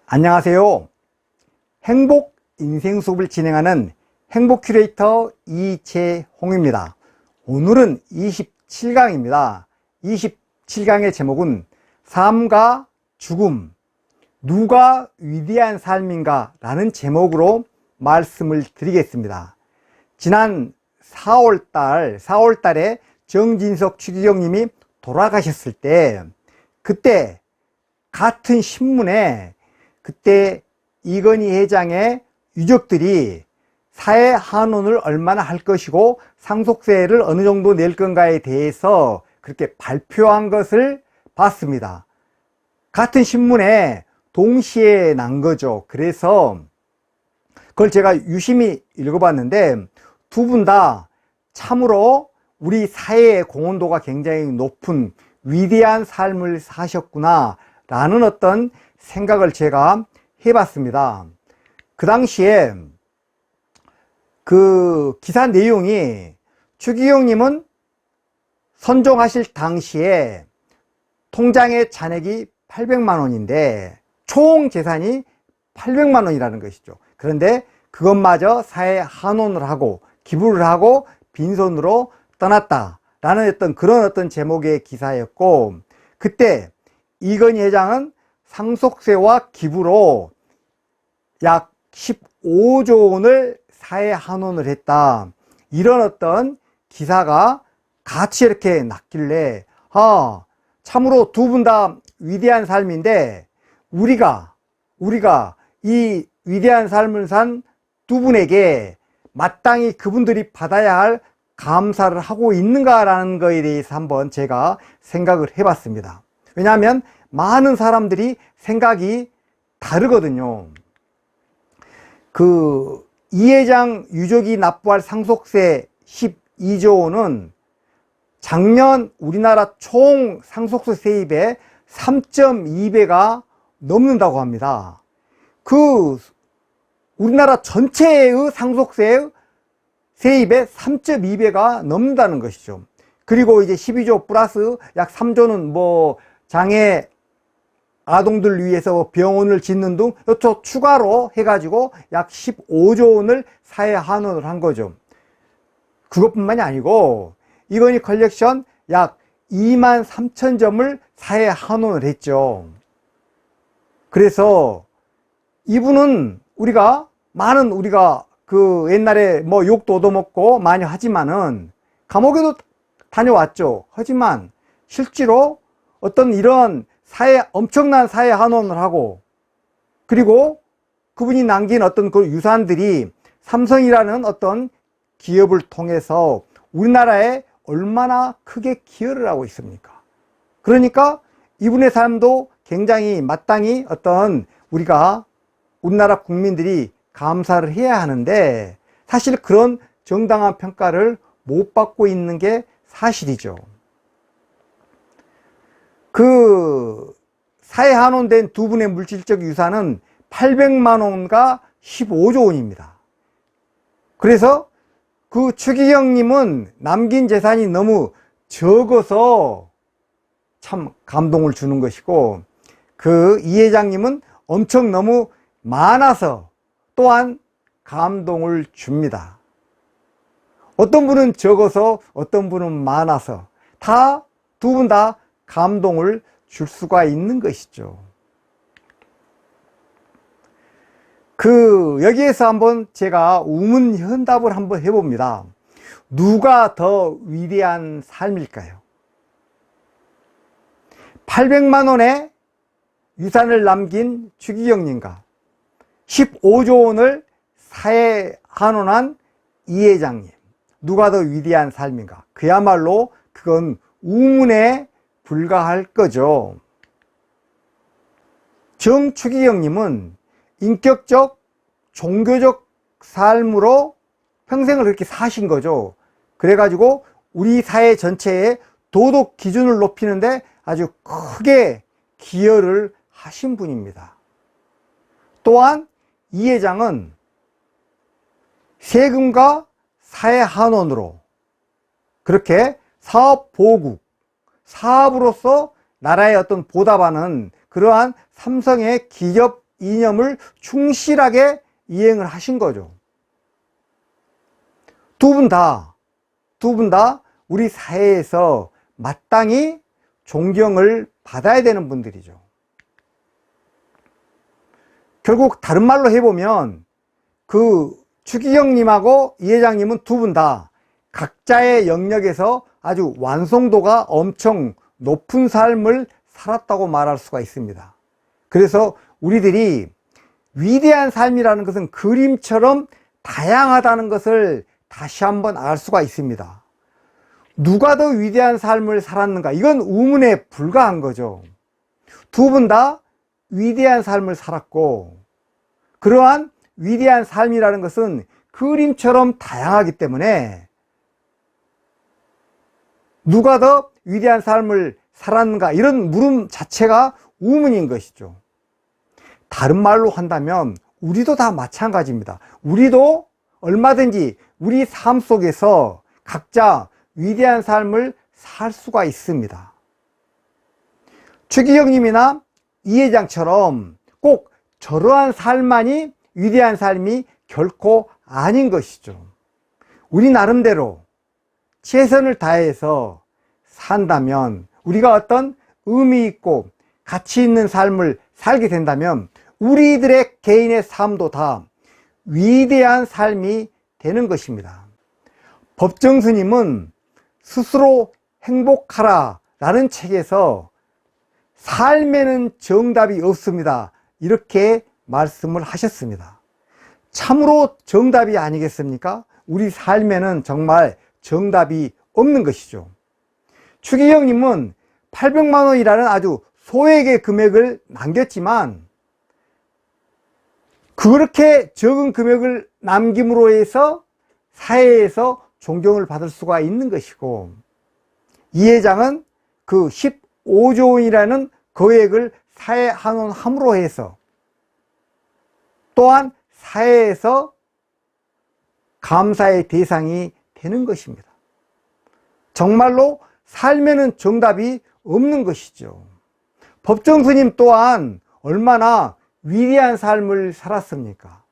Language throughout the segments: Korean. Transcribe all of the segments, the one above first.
안녕하세요. 행복 인생 수업을 진행하는 행복 큐레이터 이재홍입니다. 오늘은 27강입니다. 27강의 제목은 삶과 죽음, 누가 위대한 삶인가 라는 제목으로 말씀을 드리겠습니다. 지난 4월달에 정진석 추기경님이 돌아가셨을 때, 그때 같은 신문에 그때 이건희 회장의 유족들이 사회 환원을 얼마나 할 것이고 상속세를 어느 정도 낼 건가에 대해서 그렇게 발표한 것을 봤습니다. 같은 신문에 동시에 난 거죠. 그래서 그걸 제가 유심히 읽어봤는데 두 분 다 참으로 우리 사회의 공헌도가 굉장히 높은 위대한 삶을 사셨구나 라는 어떤 생각을 제가 해봤습니다. 그 당시에 그 기사 내용이 추기경님은 선종하실 당시에 통장의 잔액이 800만 원인데 총 재산이 800만 원이라는 것이죠. 그런데 그것마저 사회 환원을 하고 기부를 하고 빈손으로 떠났다라는 그런 어떤 제목의 기사였고, 그때 이건희 회장은 상속세와 기부로 약 15조 원을 사회 환원을 했다. 이런 어떤 기사가 같이 이렇게 났길래 참으로 두 분 다 위대한 삶인데 우리가 이 위대한 삶을 산 두 분에게 마땅히 그분들이 받아야 할 감사를 하고 있는가라는 것에 대해서 한번 제가 생각을 해봤습니다. 왜냐하면 많은 사람들이 생각이 다르거든요. 그 이 회장 유족이 납부할 상속세 12조 원은 작년 우리나라 총 상속세 세입의 3.2배가 넘는다고 합니다. 그 우리나라 전체의 상속세 세입의 3.2배가 넘는다는 것이죠. 그리고 이제 12조 플러스 약 3조는 뭐 장애 아동들 위해서 병원을 짓는 등 또 추가로 해가지고 약 15조 원을 사회 환원을 한 거죠. 그것뿐만이 아니고 이건희 컬렉션 약 23,000점을 사회 환원을 했죠. 그래서 이분은 우리가 그 옛날에 뭐 욕도 얻어먹고 많이 하지만은 감옥에도 다녀왔죠. 하지만 실제로 어떤 이런 엄청난 사회 환원을 하고, 그리고 그분이 남긴 어떤 그 유산들이 삼성이라는 어떤 기업을 통해서 우리나라에 얼마나 크게 기여를 하고 있습니까? 그러니까 이분의 삶도 굉장히 마땅히 우리나라 국민들이 감사를 해야 하는데 사실 그런 정당한 평가를 못 받고 있는 게 사실이죠. 그 사회 환원된 두 분의 물질적 유산은 800만 원과 15조 원입니다. 그래서 그 추기경님은 남긴 재산이 너무 적어서 참 감동을 주는 것이고, 그 이 회장님은 엄청 너무 많아서 또한 감동을 줍니다. 어떤 분은 적어서 어떤 분은 많아서 두 분 다 감동을 줄 수가 있는 것이죠. 여기에서 한번 제가 우문현답을 한번 해봅니다. 누가 더 위대한 삶일까요? 800만 원의 유산을 남긴 추기경님과 15조 원을 사회 환원한 이 회장님, 누가 더 위대한 삶인가? 그야말로 그건 우문에 불과할 거죠. 정추기경님은 인격적, 종교적 삶으로 평생을 그렇게 사신 거죠. 그래가지고 우리 사회 전체의 도덕 기준을 높이는데 아주 크게 기여를 하신 분입니다. 또한 이 회장은 세금과 사회 환원으로 그렇게 사업 보국, 사업으로서 나라에 어떤 보답하는 그러한 삼성의 기업 이념을 충실하게 이행을 하신 거죠. 두 분 다 우리 사회에서 마땅히 존경을 받아야 되는 분들이죠. 결국 다른 말로 해보면 추기경님하고 이 회장님은 두 분 다 각자의 영역에서 아주 완성도가 엄청 높은 삶을 살았다고 말할 수가 있습니다. 그래서 우리들이 위대한 삶이라는 것은 그림처럼 다양하다는 것을 다시 한번 알 수가 있습니다. 누가 더 위대한 삶을 살았는가? 이건 의문에 불과한 거죠. 두 분 다 위대한 삶을 살았고, 그러한 위대한 삶이라는 것은 그림처럼 다양하기 때문에 누가 더 위대한 삶을 살았는가? 이런 물음 자체가 의문인 것이죠. 다른 말로 한다면 우리도 다 마찬가지입니다. 우리도 얼마든지 우리 삶 속에서 각자 위대한 삶을 살 수가 있습니다. 추기경님이나 이 회장처럼 꼭 저러한 삶만이 위대한 삶이 결코 아닌 것이죠. 우리 나름대로 최선을 다해서 산다면, 우리가 어떤 의미 있고 가치 있는 삶을 살게 된다면 우리들의 개인의 삶도 다 위대한 삶이 되는 것입니다. 법정 스님은 스스로 행복하라 라는 책에서 삶에는 정답이 없습니다, 이렇게 말씀을 하셨습니다. 참으로 정답이 아니겠습니까? 우리 삶에는 정말 정답이 없는 것이죠. 추기경님은 800만 원이라는 아주 소액의 금액을 남겼지만, 그렇게 적은 금액을 남김으로 해서 사회에서 존경을 받을 수가 있는 것이고, 이 회장은 그 15조 원이라는 거액을 사회 환원함으로 해서 또한 사회에서 감사의 대상이 되는 것입니다. 정말로 삶에는 정답이 없는 것이죠. 법정 스님 또한 얼마나 위대한 삶을 살았습니까?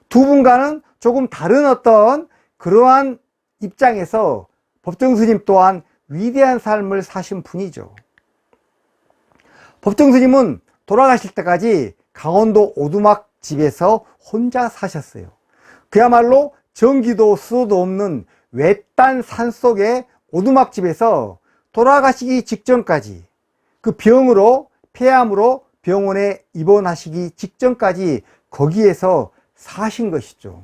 두 분과는 조금 다른 어떤 그러한 입장에서 법정 스님 또한 위대한 삶을 사신 분이죠. 법정 스님은 돌아가실 때까지 강원도 오두막 집에서 혼자 사셨어요. 그야말로 전기도 수도도 없는 외딴 산속의 오두막 집에서 돌아가시기 직전까지, 그 병으로, 폐암으로 병원에 입원하시기 직전까지 거기에서 사신 것이죠.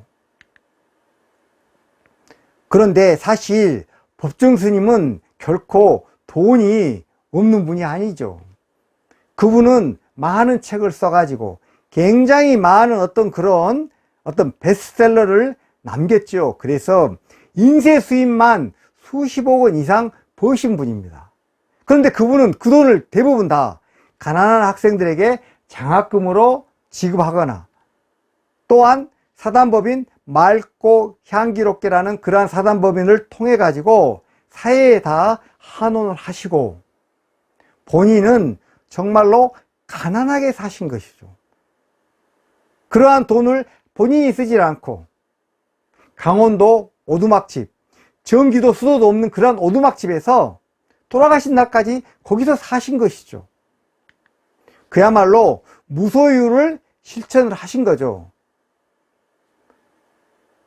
그런데 사실 법정 스님은 결코 돈이 없는 분이 아니죠. 그분은 많은 책을 써가지고 굉장히 많은 어떤 베스트셀러를 남겼죠. 그래서 인쇄 수입만 수십억 원 이상 버신 분입니다. 그런데 그분은 그 돈을 대부분 다 가난한 학생들에게 장학금으로 지급하거나, 또한 사단법인 맑고 향기롭게라는 그러한 사단법인을 통해 가지고 사회에 다 환원을 하시고, 본인은 정말로 가난하게 사신 것이죠. 그러한 돈을 본인이 쓰지 않고 강원도 오두막집, 전기도 수도도 없는 그러한 오두막집에서 돌아가신 날까지 거기서 사신 것이죠. 그야말로 무소유를 실천을 하신 거죠.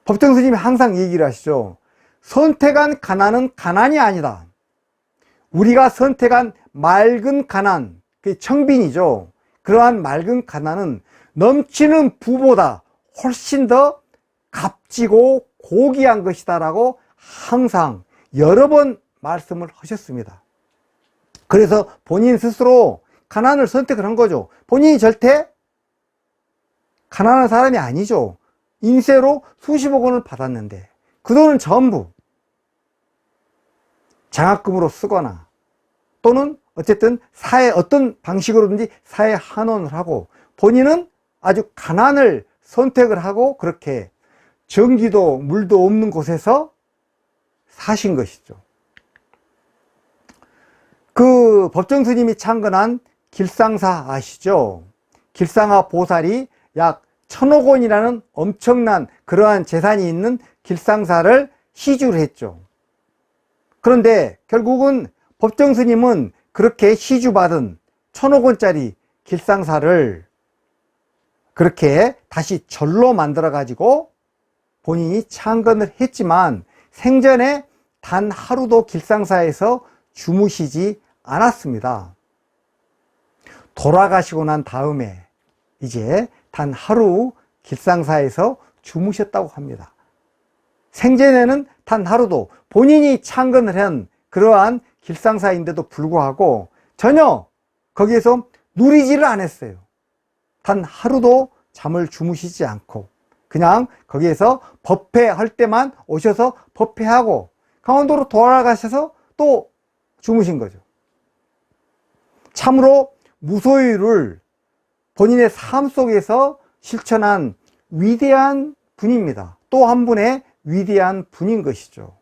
법정 스님이 항상 얘기를 하시죠. 선택한 가난은 가난이 아니다. 우리가 선택한 맑은 가난, 그게 청빈이죠. 그러한 맑은 가난은 넘치는 부보다 훨씬 더 값지고 고귀한 것이다 라고 항상 여러 번 말씀을 하셨습니다. 그래서 본인 스스로 가난을 선택을 한 거죠. 본인이 절대 가난한 사람이 아니죠. 인쇄로 수십억 원을 받았는데 그 돈은 전부 장학금으로 쓰거나, 또는 어쨌든 사회 어떤 방식으로든지 사회 환원을 하고, 본인은 아주 가난을 선택을 하고 그렇게 전기도 물도 없는 곳에서 사신 것이죠. 그 법정 스님이 창건한 길상사 아시죠? 길상하 보살이 약 1000억 원이라는 엄청난 그러한 재산이 있는 길상사를 시주를 했죠. 그런데 결국은 법정 스님은 그렇게 시주받은 1000억 원짜리 길상사를 그렇게 다시 절로 만들어 가지고 본인이 창건을 했지만 생전에 단 하루도 길상사에서 주무시지 않았습니다. 돌아가시고 난 다음에 이제 단 하루 길상사에서 주무셨다고 합니다. 생전에는 단 하루도 본인이 창건을 한 그러한 길상사인데도 불구하고 전혀 거기에서 누리지를 않았어요. 단 하루도 잠을 주무시지 않고 그냥 거기에서 법회할 때만 오셔서 법회하고 강원도로 돌아가셔서 또 주무신 거죠. 참으로 무소유를 본인의 삶 속에서 실천한 위대한 분입니다. 또 한 분의 위대한 분인 것이죠.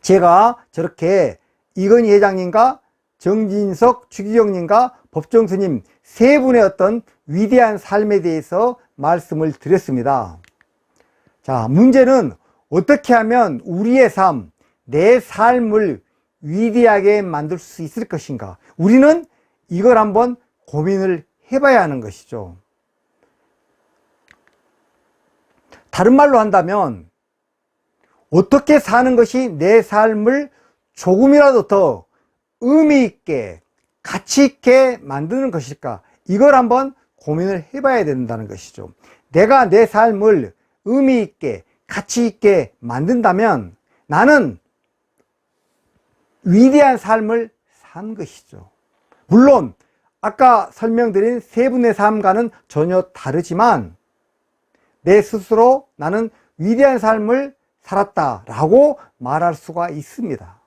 제가 저렇게 이건희 회장님과 정진석 주기경님과 법정스님 세 분의 어떤 위대한 삶에 대해서 말씀을 드렸습니다. 자, 문제는 어떻게 하면 우리의 삶, 내 삶을 위대하게 만들 수 있을 것인가? 우리는 이걸 한번 고민을 해봐야 하는 것이죠. 다른 말로 한다면 어떻게 사는 것이 내 삶을 조금이라도 더 의미 있게 가치 있게 만드는 것일까? 이걸 한번 고민을 해봐야 된다는 것이죠. 내가 내 삶을 의미 있게 가치 있게 만든다면 나는 위대한 삶을 산 것이죠. 물론 아까 설명드린 세 분의 삶과는 전혀 다르지만 내 스스로 나는 위대한 삶을 살았다라고 말할 수가 있습니다.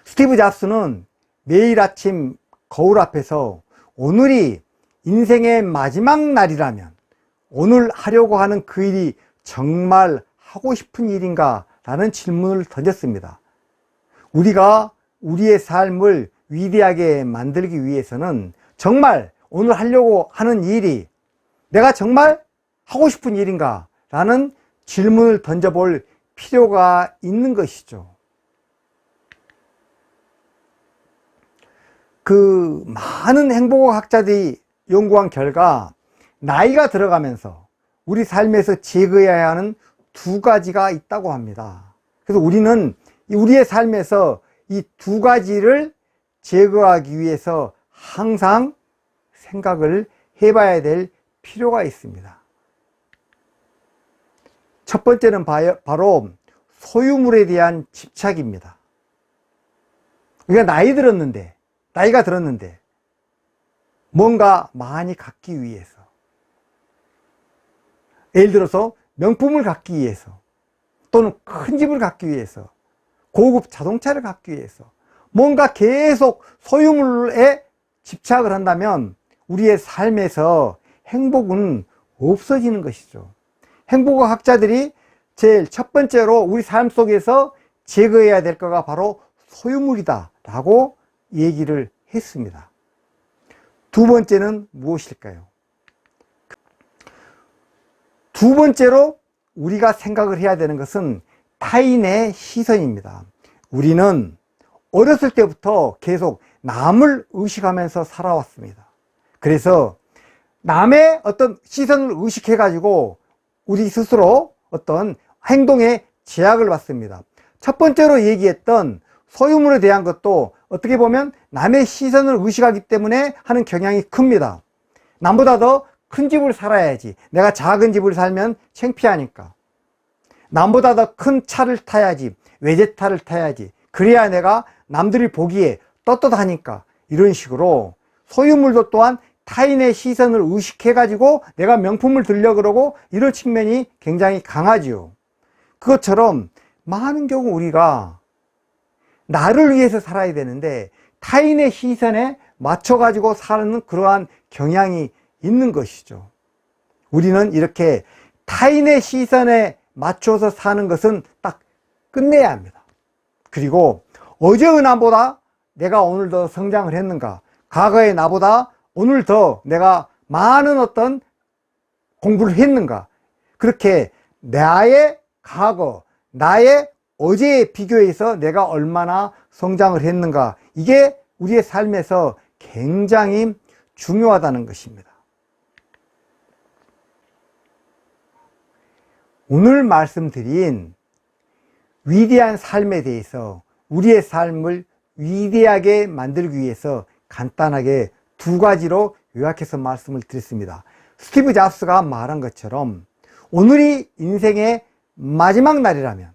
스티브 잡스는 매일 아침 거울 앞에서 오늘이 인생의 마지막 날이라면 오늘 하려고 하는 그 일이 정말 하고 싶은 일인가? 라는 질문을 던졌습니다. 우리가 우리의 삶을 위대하게 만들기 위해서는 정말 오늘 하려고 하는 일이 내가 정말 하고 싶은 일인가? 라는 질문을 던져볼 필요가 있는 것이죠. 그 많은 행복학자들이 연구한 결과 나이가 들어가면서 우리 삶에서 제거해야 하는 두 가지가 있다고 합니다. 그래서 우리는 우리의 삶에서 이 두 가지를 제거하기 위해서 항상 생각을 해봐야 될 필요가 있습니다. 첫 번째는 바로 소유물에 대한 집착입니다. 우리가 나이가 들었는데 뭔가 많이 갖기 위해서, 예를 들어서 명품을 갖기 위해서 또는 큰 집을 갖기 위해서 고급 자동차를 갖기 위해서 뭔가 계속 소유물에 집착을 한다면 우리의 삶에서 행복은 없어지는 것이죠. 행복학자들이 제일 첫 번째로 우리 삶 속에서 제거해야 될 거가 바로 소유물이다 라고 얘기를 했습니다. 두 번째는 무엇일까요? 두 번째로 우리가 생각을 해야 되는 것은 타인의 시선입니다. 우리는 어렸을 때부터 계속 남을 의식하면서 살아왔습니다. 그래서 남의 어떤 시선을 의식해 가지고 우리 스스로 어떤 행동에 제약을 받습니다. 첫 번째로 얘기했던 소유물에 대한 것도 어떻게 보면 남의 시선을 의식하기 때문에 하는 경향이 큽니다. 남보다 더 큰 집을 살아야지, 내가 작은 집을 살면 창피하니까. 남보다 더 큰 차를 타야지, 외제차를 타야지, 그래야 내가 남들이 보기에 떳떳하니까. 이런 식으로 소유물도 또한 타인의 시선을 의식해 가지고 내가 명품을 들려 그러고 이런 측면이 굉장히 강하지요. 그것처럼 많은 경우 우리가 나를 위해서 살아야 되는데 타인의 시선에 맞춰 가지고 사는 그러한 경향이 있는 것이죠. 우리는 이렇게 타인의 시선에 맞춰서 사는 것은 딱 끝내야 합니다. 그리고 어제 은하보다 내가 오늘 더 성장을 했는가? 과거의 나보다 오늘 더 내가 많은 어떤 공부를 했는가? 그렇게 나의 과거, 나의 어제에 비교해서 내가 얼마나 성장을 했는가? 이게 우리의 삶에서 굉장히 중요하다는 것입니다. 오늘 말씀드린 위대한 삶에 대해서 우리의 삶을 위대하게 만들기 위해서 간단하게 두 가지로 요약해서 말씀을 드렸습니다. 스티브 잡스가 말한 것처럼 오늘이 인생의 마지막 날이라면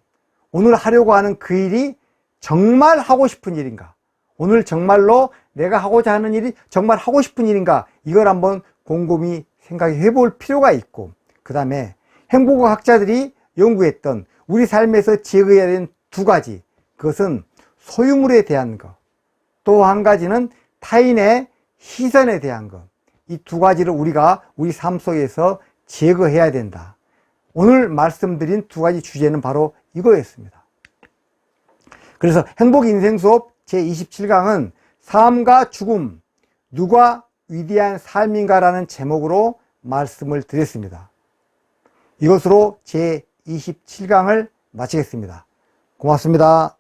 오늘 하려고 하는 그 일이 정말 하고 싶은 일인가? 오늘 정말로 내가 하고자 하는 일이 정말 하고 싶은 일인가? 이걸 한번 곰곰이 생각해 볼 필요가 있고, 그 다음에 행복학자들이 연구했던 우리 삶에서 제거해야 되는 두 가지, 그것은 소유물에 대한 것, 또 한 가지는 타인의 시선에 대한 것. 이 두 가지를 우리가 우리 삶 속에서 제거해야 된다. 오늘 말씀드린 두 가지 주제는 바로 이거였습니다. 그래서 행복인생 수업 제27강은 삶과 죽음, 누가 위대한 삶인가 라는 제목으로 말씀을 드렸습니다. 이것으로 제27강을 마치겠습니다. 고맙습니다.